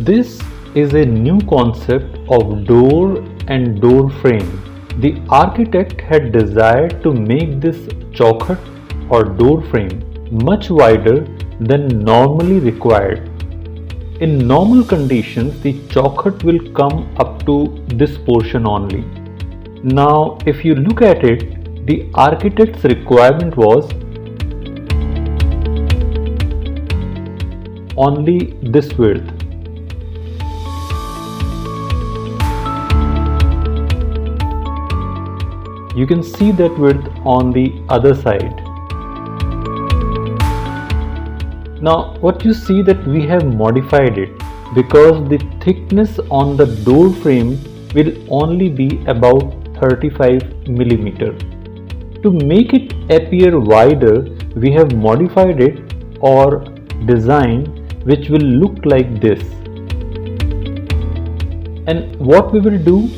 This is a new concept of door and door frame. The architect had desired to make this chaukhut or door frame much wider than normally required. In normal conditions, the chaukhut will come up to this portion only. Now, if you look at it, the architect's requirement was only this width. You can see that width on the other side. Now what you see that we have modified it because the thickness on the door frame will only be about 35 millimeter. To make it appear wider, we have modified it or design which will look like this. And what we will do,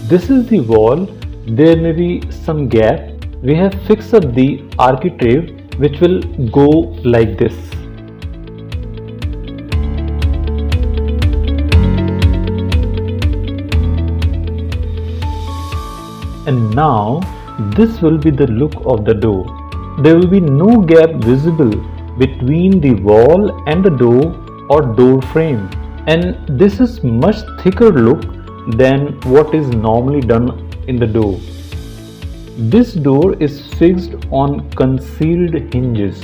this is the wall, there may be some gap. We have fixed up the architrave which will go like this. And now this will be the look of the door. There will be no gap visible between the wall and the door or door frame, and this is much thicker look than what is normally done in the door. This door is fixed on concealed hinges.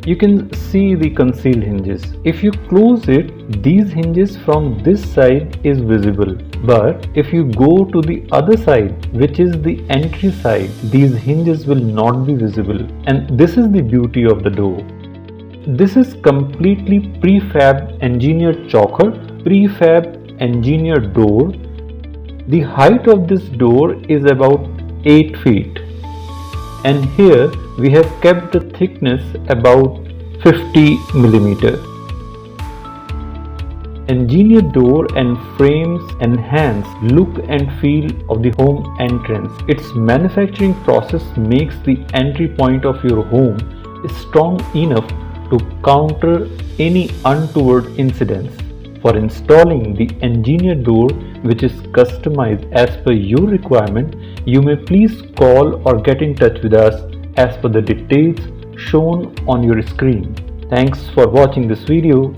You can see the concealed hinges. If you close it, these hinges from this side is visible, but if you go to the other side, which is the entry side, these hinges will not be visible, and this is the beauty of the door. This is completely prefab engineered chaukhut, prefab engineered door. The height of this door is about 8 feet, and here we have kept the thickness about 50 millimeter. Engineered door and frames enhance look and feel of the home entrance. Its manufacturing process makes the entry point of your home strong enough to counter any untoward incidents. For installing the engineered door, which is customized as per your requirement, you may please call or get in touch with us as per the details shown on your screen. Thanks for watching this video.